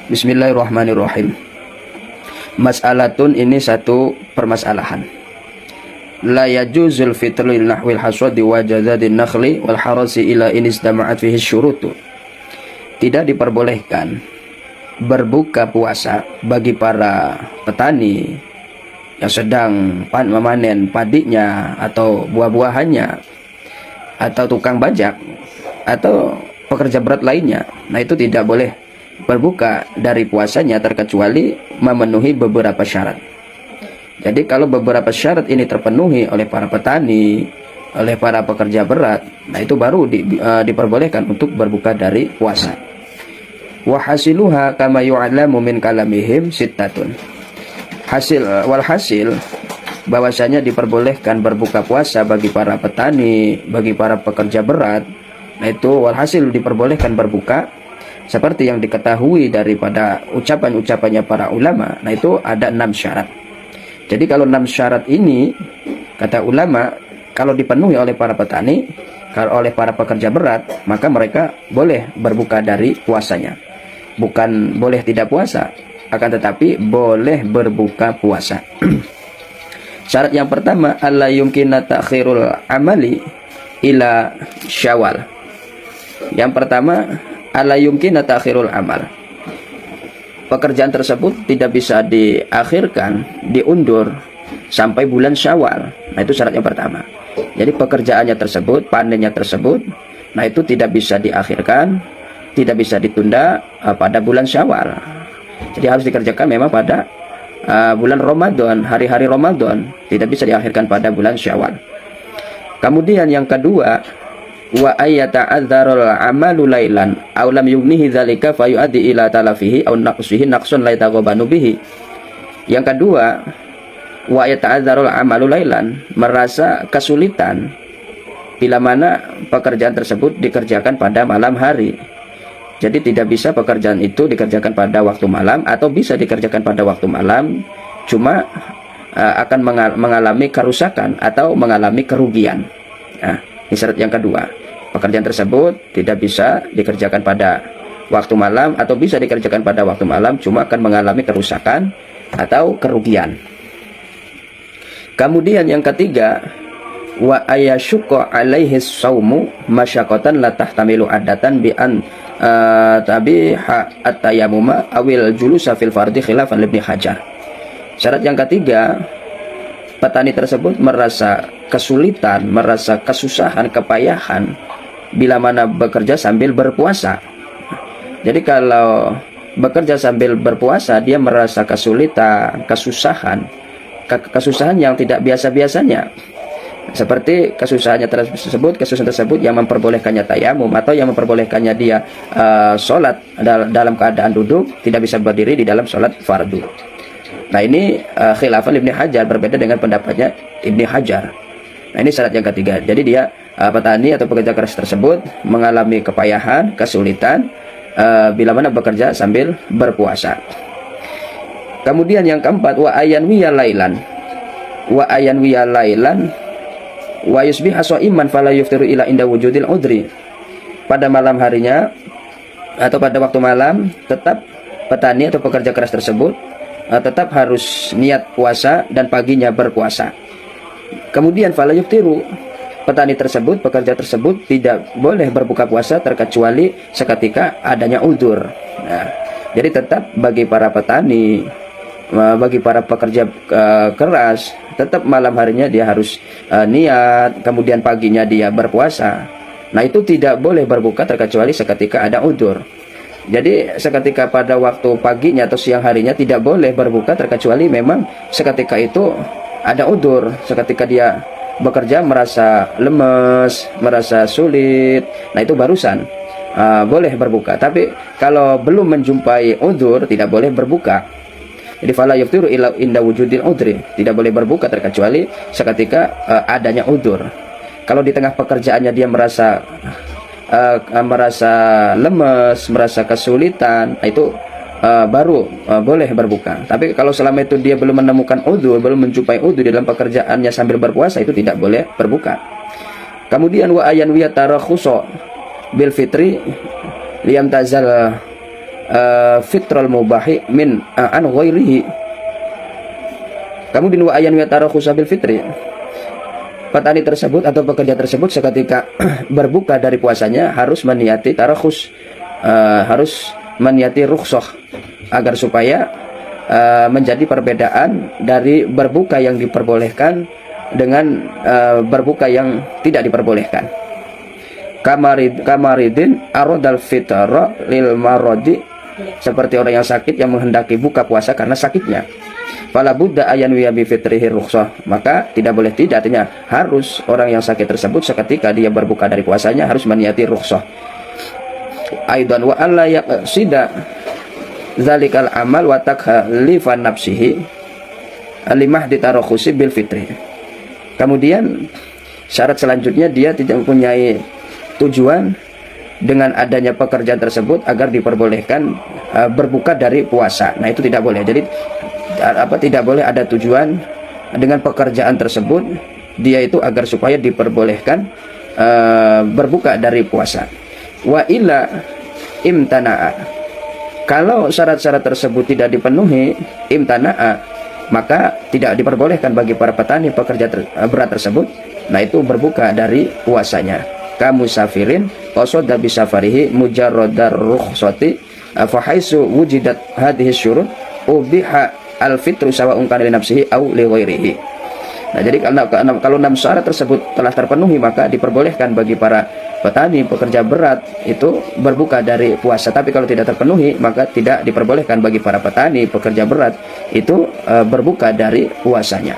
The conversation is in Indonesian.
Bismillahirrahmanirrahim. Mas'alatun, ini satu permasalahan. La yajuzul fitru lil nahwil haswadi wa jazadin nakhli wal harasi ila in istama'at fihi syurutu. Tidak diperbolehkan berbuka puasa bagi para petani yang sedang memanen padinya atau buah-buahannya, atau tukang bajak atau pekerja berat lainnya. Nah, itu tidak boleh berbuka dari puasanya terkecuali memenuhi beberapa syarat. Jadi kalau beberapa syarat ini terpenuhi oleh para petani, oleh para pekerja berat, nah itu baru diperbolehkan untuk berbuka dari puasa. Wa hasiluha kama yu'lamu min kalamihim sittatun. Walhasil bahwasanya diperbolehkan berbuka puasa bagi para petani, bagi para pekerja berat. Nah itu walhasil diperbolehkan berbuka seperti yang diketahui daripada ucapan-ucapannya para ulama. Nah itu ada 6 syarat. Jadi kalau 6 syarat ini, kata ulama, kalau dipenuhi oleh para petani, kalau oleh para pekerja berat, maka mereka boleh berbuka dari puasanya. Bukan boleh tidak puasa, akan tetapi boleh berbuka puasa. Syarat yang pertama, alla yumkina ta'khirul amali ila Syawal. Yang pertama, alla yumkina ta'khirul amal. Pekerjaan tersebut tidak bisa diakhirkan, diundur sampai bulan Syawal. Nah, itu syarat yang pertama. Jadi pekerjaannya tersebut, panennya tersebut, nah itu tidak bisa diakhirkan, tidak bisa ditunda pada bulan Syawal. Jadi harus dikerjakan memang pada bulan Ramadan, hari-hari Ramadan, tidak bisa diakhirkan pada bulan Syawal. Kemudian yang kedua, wa ayyata'adzarul amalu lailan aw lam yughnihi dzalika fayu'addi ila talafihi aw naqsihi naqsun la yataghabanu bihi. Yang kedua, wa ayyata'adzarul amalu lailan, merasa kesulitan bila mana pekerjaan tersebut dikerjakan pada malam hari. Jadi tidak bisa pekerjaan itu dikerjakan pada waktu malam, atau bisa dikerjakan pada waktu malam, cuma akan mengalami kerusakan atau mengalami kerugian. Nah, ini syarat yang kedua. Pekerjaan tersebut tidak bisa dikerjakan pada waktu malam, atau bisa dikerjakan pada waktu malam, cuma akan mengalami kerusakan atau kerugian. Kemudian yang ketiga, wa ayasyuqa alaihi saumu masyaqatan la tahtamilu adatan bi an tabiha at-tayammuma awil julusa fil fardhi khilafan Ibnu Hajar. Syarat yang ketiga, petani tersebut merasa kesulitan, merasa kesusahan, kepayahan bila mana bekerja sambil berpuasa. Jadi kalau bekerja sambil berpuasa, dia merasa kesulitan, kesusahan yang tidak biasa-biasanya. Seperti kesusahan tersebut yang memperbolehkannya tayamum, atau yang memperbolehkannya dia sholat dalam keadaan duduk, tidak bisa berdiri di dalam sholat fardu. Nah ini khilafan Ibnu Hajar, berbeda dengan pendapatnya Ibnu Hajar. Nah ini syarat yang ketiga. Jadi dia petani atau pekerja keras tersebut mengalami kepayahan, kesulitan bila mana bekerja sambil berpuasa. Kemudian yang keempat, wa ayanwiya lailan wa yusbiha shaiman fala yuftiru ila inda wujudil udri. Pada malam harinya atau pada waktu malam, tetap petani atau pekerja keras tersebut tetap harus niat puasa dan paginya berpuasa. Kemudian fala yuftiru, petani tersebut, pekerja tersebut tidak boleh berbuka puasa terkecuali seketika adanya udzur. Nah, jadi tetap bagi para petani, bagi para pekerja keras, tetap malam harinya dia harus niat, kemudian paginya dia berpuasa. Nah itu tidak boleh berbuka terkecuali seketika ada udzur. Jadi seketika pada waktu paginya atau siang harinya tidak boleh berbuka terkecuali memang seketika itu ada udzur. Seketika dia bekerja merasa lemes, merasa sulit, nah itu barusan boleh berbuka. Tapi kalau belum menjumpai udzur, tidak boleh berbuka. Jadi fala yuftiru illa inda wujudil udri, tidak boleh berbuka terkecuali seketika adanya udzur. Kalau di tengah pekerjaannya dia merasa lemes, merasa kesulitan, itu baru boleh berbuka. Tapi kalau selama itu dia belum menemukan udzur, belum menjumpai udzur di dalam pekerjaannya sambil berpuasa, itu tidak boleh berbuka. Kemudian wa ayan wiya tarakhusa bil fitri liyam tazal fitral mubahi min an ghairihi. Kemudian wa ayan yatarakhus bil fitri. Petani tersebut atau pekerja tersebut seketika berbuka dari puasanya harus meniati tarakhus, harus meniati rukhsah, agar supaya menjadi perbedaan dari berbuka yang diperbolehkan dengan berbuka yang tidak diperbolehkan. Kamaridin aradal fitra lil maradi, seperti orang yang sakit yang menghendaki buka puasa karena sakitnya. Fala budda ayan wiya bi fitrihi rukhsah, maka tidak boleh tidak, artinya harus orang yang sakit tersebut seketika dia berbuka dari puasanya harus meniati rukhsah. Aidan wa alla yaqsida zalikal amal wa taklifan nafsihi limah ditarakhusi bil fitri. Kemudian syarat selanjutnya dia tidak mempunyai tujuan dengan adanya pekerjaan tersebut agar diperbolehkan berbuka dari puasa. Nah, itu tidak boleh. Jadi tidak boleh ada tujuan dengan pekerjaan tersebut dia itu agar supaya diperbolehkan berbuka dari puasa. Wa illa imtana'a, kalau syarat-syarat tersebut tidak dipenuhi, imtana'a, maka tidak diperbolehkan bagi para petani pekerja berat tersebut, nah itu berbuka dari puasanya. Kamu safirin qasada bi safarihi mujarradar rukhsati fa haitsu wujidat hadhihi syurut ubiha al-fitru sawa'un kana li nafsihi aw li ghairihi. Nah, jadi kalau 6 syarat tersebut telah terpenuhi, maka diperbolehkan bagi para petani pekerja berat itu berbuka dari puasa. Tapi kalau tidak terpenuhi, maka tidak diperbolehkan bagi para petani pekerja berat itu berbuka dari puasanya.